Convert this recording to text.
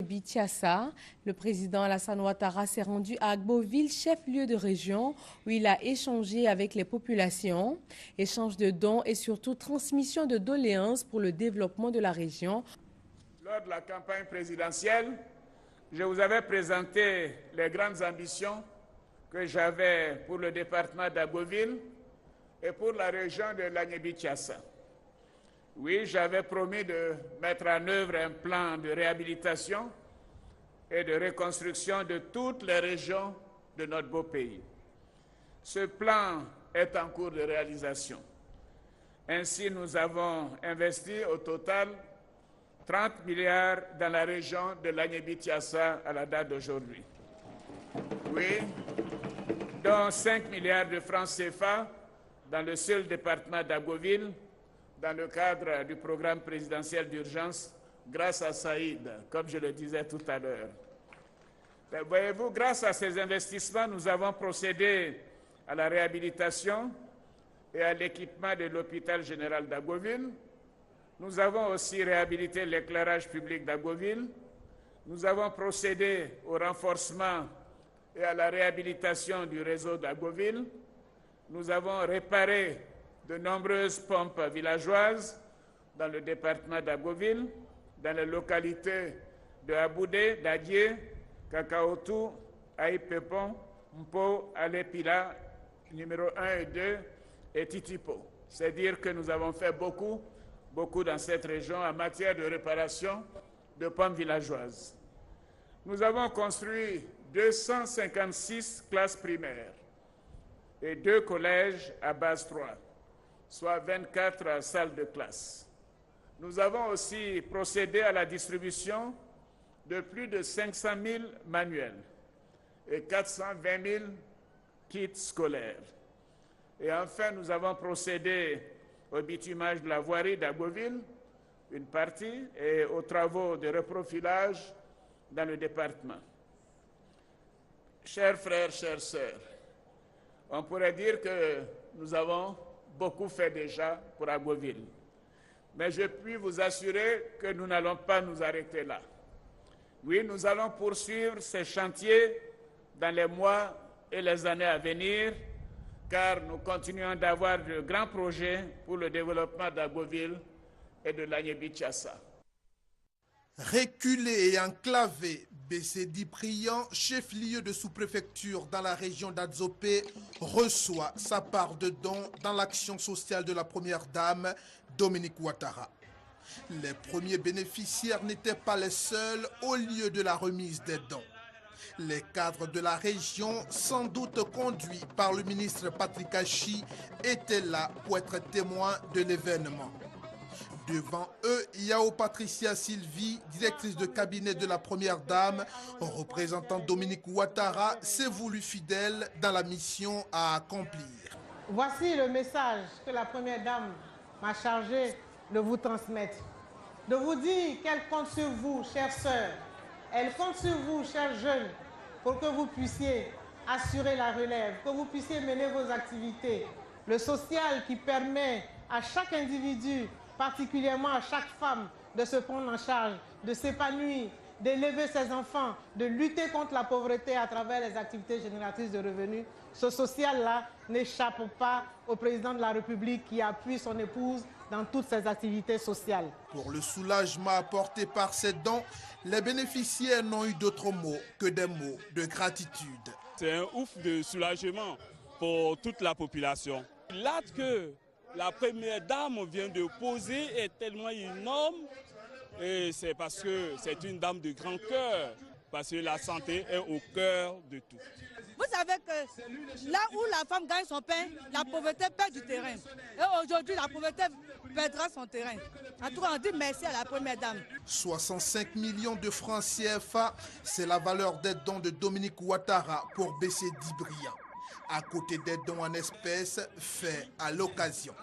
l'Agnébi-Tiassa, le président Alassane Ouattara s'est rendu à Agboville, chef-lieu de région, où il a échangé avec les populations, échange de dons et surtout transmission de doléances pour le développement de la région. Lors de la campagne présidentielle, je vous avais présenté les grandes ambitions que j'avais pour le département d'Agboville et pour la région de l'Agnébi-Tiassa. Oui, j'avais promis de mettre en œuvre un plan de réhabilitation et de reconstruction de toutes les régions de notre beau pays. Ce plan est en cours de réalisation. Ainsi, nous avons investi au total 30 milliards dans la région de l'Agnébi-Tiassa à la date d'aujourd'hui. Oui, dont 5 milliards de francs CFA dans le seul département d'Agboville, dans le cadre du programme présidentiel d'urgence, grâce à Saïd, comme je le disais tout à l'heure. Voyez-vous, grâce à ces investissements, nous avons procédé à la réhabilitation et à l'équipement de l'hôpital général d'Agboville. Nous avons aussi réhabilité l'éclairage public d'Agboville. Nous avons procédé au renforcement et à la réhabilitation du réseau d'Agboville. Nous avons réparé de nombreuses pompes villageoises dans le département d'Agboville, dans les localités de Aboudé, Dadié, Kakaotou, Aïpepon, Mpo, Alépila, numéro 1 et 2, et Titipo. C'est dire que nous avons fait beaucoup dans cette région en matière de réparation de pompes villageoises. Nous avons construit 256 classes primaires et 2 collèges à base 3, soit 24 salles de classe. Nous avons aussi procédé à la distribution de plus de 500 000 manuels et 420 000 kits scolaires. Et enfin, nous avons procédé au bitumage de la voirie d'Agboville, une partie, et aux travaux de reprofilage dans le département. Chers frères, chères sœurs, on pourrait dire que nous avons beaucoup fait déjà pour Agboville. Mais je puis vous assurer que nous n'allons pas nous arrêter là. Oui, nous allons poursuivre ces chantiers dans les mois et les années à venir, car nous continuons d'avoir de grands projets pour le développement d'Agboville et de l'Agnébi-Tiassa. Reculé et enclavé, Bessédi Priant, chef-lieu de sous-préfecture dans la région d'Adzopé, reçoit sa part de dons dans l'action sociale de la première dame, Dominique Ouattara. Les premiers bénéficiaires n'étaient pas les seuls au lieu de la remise des dons. Les cadres de la région, sans doute conduits par le ministre Patrick Achi, étaient là pour être témoins de l'événement. Devant eux, Yao Patricia Sylvie, directrice de cabinet de la Première Dame, représentant Dominique Ouattara, s'est voulue fidèle dans la mission à accomplir. Voici le message que la Première Dame m'a chargé de vous transmettre. De vous dire qu'elle compte sur vous, chères sœurs. Elle compte sur vous, chers jeunes, pour que vous puissiez assurer la relève, que vous puissiez mener vos activités. Le social qui permet à chaque individu, particulièrement à chaque femme, de se prendre en charge, de s'épanouir, d'élever ses enfants, de lutter contre la pauvreté à travers les activités génératrices de revenus. Ce social-là n'échappe pas au président de la République qui appuie son épouse dans toutes ses activités sociales. Pour le soulagement apporté par ces dons, les bénéficiaires n'ont eu d'autres mots que des mots de gratitude. C'est un ouf de soulagement pour toute la population. L'acte que la Première Dame vient de poser est tellement énorme et c'est parce que c'est une dame de grand cœur, parce que la santé est au cœur de tout. Vous savez que là où la femme gagne son pain, la pauvreté perd du terrain. Et aujourd'hui, la pauvreté perdra son terrain. En tout cas, on dit merci à la Première Dame. 65 millions de francs CFA, c'est la valeur des dons de Dominique Ouattara pour Bessédi Priant, à côté des dons en espèces faits à l'occasion.